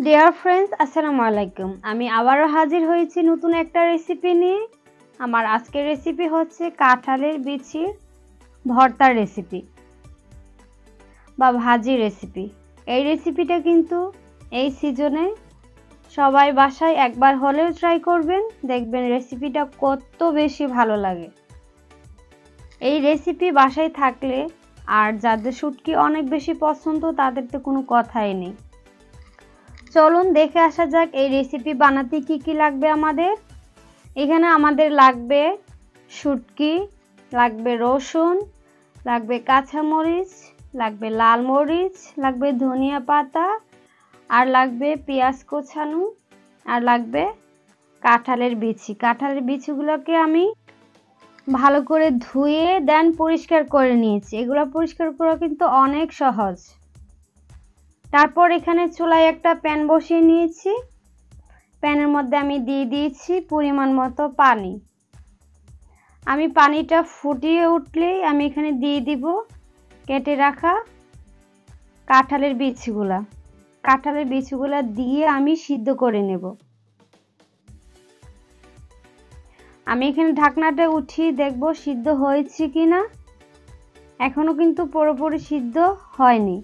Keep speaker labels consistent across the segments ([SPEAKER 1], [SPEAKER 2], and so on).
[SPEAKER 1] Dear friends, আসসালামু আলাইকুম। আমি আবারও হাজির হয়েছি নতুন একটা রেসিপি নিয়ে। আমার আজকের রেসিপি হচ্ছে কাঁঠালের বিচির ভর্তার রেসিপি বা ভাজি রেসিপি। এই রেসিপিটা কিন্তু এই সিজনে সবাই বাসায় একবার হলেও ট্রাই করবেন, দেখবেন রেসিপিটা কত বেশি ভালো লাগে। এই রেসিপি বাসায় থাকলে আর যাদের শুটকি অনেক বেশি পছন্দ তাদের তো কোনো কথাই নেই। চলুন দেখে আসা যাক এই রেসিপি বানাতে কি কি লাগবে। এখানে আমাদের লাগবে শুটকি, লাগবে রসুন, লাগবে কাঁচামরিচ, লাগবে লাল মরিচ, লাগবে ধনিয়া পাতা, আর লাগবে পেঁয়াজ কোচানো, আর লাগবে কাঁঠালের বিচি। কাঁঠালের বিচিগুলোকে আমি ভালো করে ধুয়ে দেন পরিষ্কার করে নিয়েছি। এগুলো পরিষ্কার করা কিন্তু অনেক সহজ। তারপর এখানে চুলায় একটা প্যান বসিয়ে নিয়েছি। প্যানের মধ্যে আমি দিয়ে দিয়েছি পরিমাণ মতো পানি। আমি পানিটা ফুটিয়ে উঠলেই আমি এখানে দিয়ে দিব কেটে রাখা কাঁঠালের বিচিগুলা। কাঁঠালের বিচিগুলা দিয়ে আমি সিদ্ধ করে নেব। আমি এখানে ঢাকনাটা উঠিয়ে দেখব সিদ্ধ হয়েছে কিনা। এখনো কিন্তু পুরোপুরি সিদ্ধ হয়নি।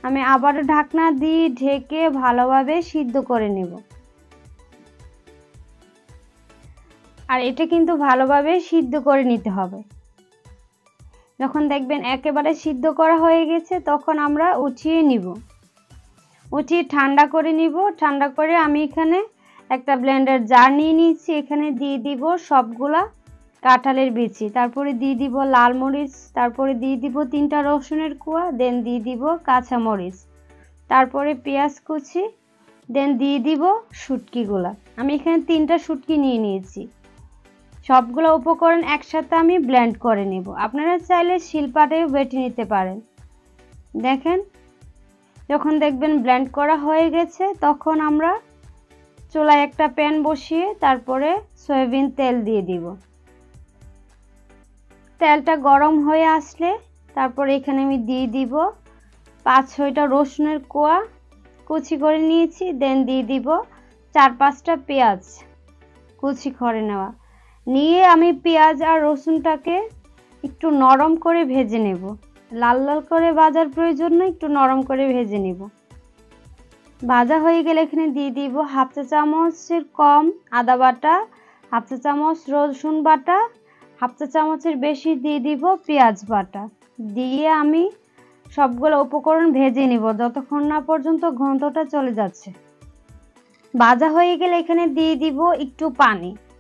[SPEAKER 1] আমি আবার ঢাকনা দিয়ে ঢেকে ভালোভাবে সিদ্ধ করে নেব। আর এটা কিন্তু ভালোভাবে সিদ্ধ করে নিতে হবে। যখন দেখবেন একেবারে সিদ্ধ করা হয়ে গেছে তখন আমরা উঠিয়ে নিব। উঠিয়ে ঠান্ডা করে নিব। ঠান্ডা করে আমি এখানে একটা ব্লেন্ডার জার নিয়ে নিয়েছি। এখানে দিয়ে দিব সবগুলা কাঁঠালের বিচি, তারপরে দিয়ে দিব লাল মরিচ, তারপরে দিয়ে দিব 3টা রসুনের কোয়া, দেন দিয়ে দিব কাঁচামরিচ, তারপরে পেঁয়াজ কুচি, দেন দিয়ে দিব শুটকিগুলা। আমি এখানে 3টা শুটকি নিয়ে নিয়েছি। সবগুলো উপকরণ একসাথে আমি ব্লেন্ড করে নেব। আপনারা চাইলে শিলপাটায়ও বেটে নিতে পারেন। দেখেন, যখন দেখবেন ব্লেন্ড করা হয়ে গেছে তখন আমরা চুলায় একটা প্যান বসিয়ে তারপরে সয়াবিন তেল দিয়ে দিব। তেলটা গরম হয়ে আসলে তারপরে এখানে আমি দিয়ে দিব 5-6টা রসুনের কোয়া কুচি করে নিয়েছি। দেন দিয়ে দিব 4-5টা পেঁয়াজ কুচি করে নেওয়া। নিয়ে আমি পেঁয়াজ আর রসুনটাকে একটু নরম করে ভেজে নেব। লাল লাল করে ভাজার প্রয়োজন নেই, একটু নরম করে ভেজে নেব। ভাজা হয়ে গেলে এখানে দিয়ে দিব 1/2 চা চামচের কম আদা বাটা, 1/2 চা চামচ রসুন বাটা, 1/2 চা চামচের বেশি দিয়ে দিব পেঁয়াজ বাটা। দিয়ে আমি সবগুলো উপকরণ ভেজে নিব যতক্ষণ না পর্যন্ত গন্ধটা চলে যাচ্ছে। ভাজা হয়ে গেলে এখানে দিয়ে দিব একটু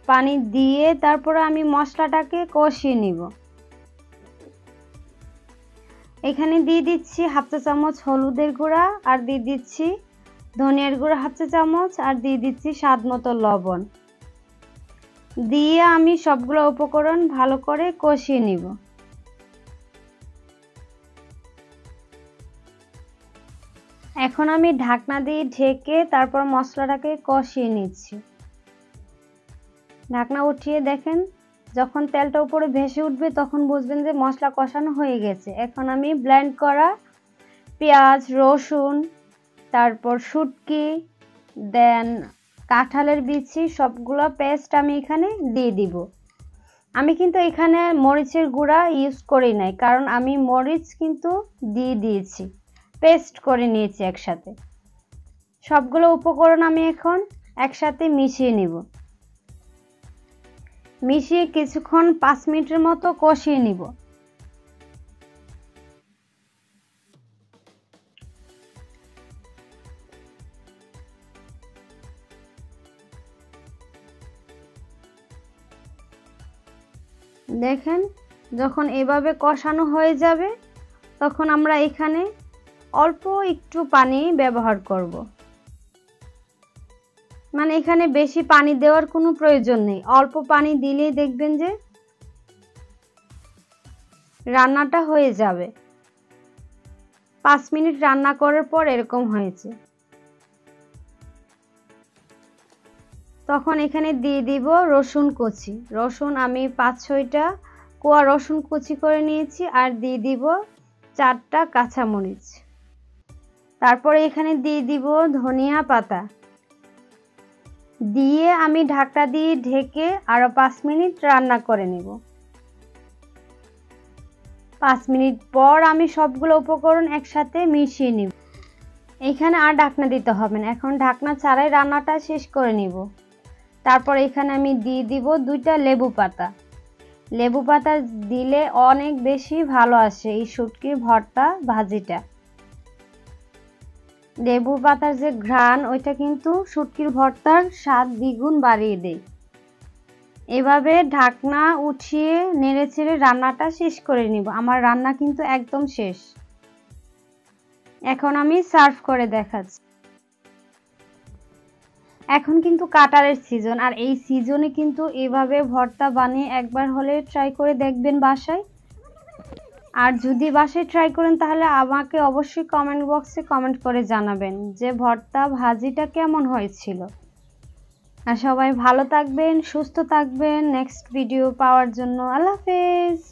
[SPEAKER 1] পানি দিয়ে তারপরে আমি মশলাটাকে কষিয়ে নিব। এখানে দিয়ে দিচ্ছি 1/2 চা চামচ হলুদের গুঁড়া, আর দিয়ে দিচ্ছি ধনিয়ার গুঁড়া 1/2 চা চামচ, আর দিয়ে দিচ্ছি স্বাদ মতো লবণ। দিয়ে আমি সবগুলো উপকরণ ভালো করে কষিয়ে নিব। এখন আমি ঢাকনা দিয়ে ঢেকে তারপর মশলাটাকে কষিয়ে নিচ্ছি। ঢাকনা উঠিয়ে দেখেন, যখন তেলটা উপরে ভেসে উঠবে তখন বুঝবেন যে মশলা কষানো হয়ে গেছে। এখন আমি ব্লেন্ড করা পেঁয়াজ, রসুন, তারপর শুটকি, দেন কাঁঠালের বিচি সবগুলো পেস্ট আমি এখানে দিয়ে দিব। আমি কিন্তু এখানে মরিচের গুঁড়া ইউজ করি নাই, কারণ আমি মরিচ কিন্তু দিয়ে দিয়েছি, পেস্ট করে নিয়েছি একসাথে। সবগুলো উপকরণ আমি এখন একসাথে মিশিয়ে নিব। মিশিয়ে কিছুক্ষণ 5 মিনিটের মতো কষিয়ে নিব। দেখেন, যখন এভাবে কষানো হয়ে যাবে তখন আমরা এখানে অল্প একটু পানি ব্যবহার করব। মানে এখানে বেশি পানি দেওয়ার কোনো প্রয়োজন নেই, অল্প পানি দিলেই দেখবেন যে রান্নাটা হয়ে যাবে। 5 মিনিট রান্না করার পর এরকম হয়েছে। তখন এখানে দিয়ে দিব রসুন কুচি। রসুন আমি 5-6টা কোয়া রসুন কুচি করে নিয়েছি, আর দিয়ে দিব 4টা কাঁচামরিচ। তারপরে এখানে দিয়ে দিব ধনিয়া পাতা, দিয়ে আমি ঢাকনা দিয়ে ঢেকে আরো 5 মিনিট রান্না করে নেব। 5 মিনিট পর আমি সবগুলো উপকরণ একসাথে মিশিয়ে নিব। এখানে আর ঢাকনা দিতে হবে না, এখন ঢাকনা ছাড়াই রান্নাটা শেষ করে নিব। তারপর এখানে আমি দিয়ে দিব 2টা লেবু পাতা। লেবু পাতা দিলে অনেক বেশি ভালো আসে এই শুটকির ভর্তা ভাজিটা। লেবু পাতার যে ঘ্রাণ ওইটা কিন্তু শুটকির ভর্তার স্বাদ দ্বিগুণ বাড়িয়ে দেয়। এভাবে ঢাকনা উঠিয়ে নেড়েচেড়ে রান্নাটা শেষ করে নিব। আমার রান্না কিন্তু একদম শেষ। এখন আমি সার্ভ করে দেখাচ্ছি। এখন কিন্তু কাঁঠালের সিজন, আর এই সিজনে কিন্তু এভাবে ভর্তা বানিয়ে একবার হলে ট্রাই করে দেখবেন বাসায়। আর যদি বাসায় ট্রাই করেন তাহলে আমাকে অবশ্যই কমেন্ট বক্সে কমেন্ট করে জানাবেন যে ভর্তা ভাজিটা কেমন হয়েছিল। আর সবাই ভালো থাকবেন, সুস্থ থাকবেন। নেক্সট ভিডিও পাওয়ার জন্য আল্লাহ হাফেজ।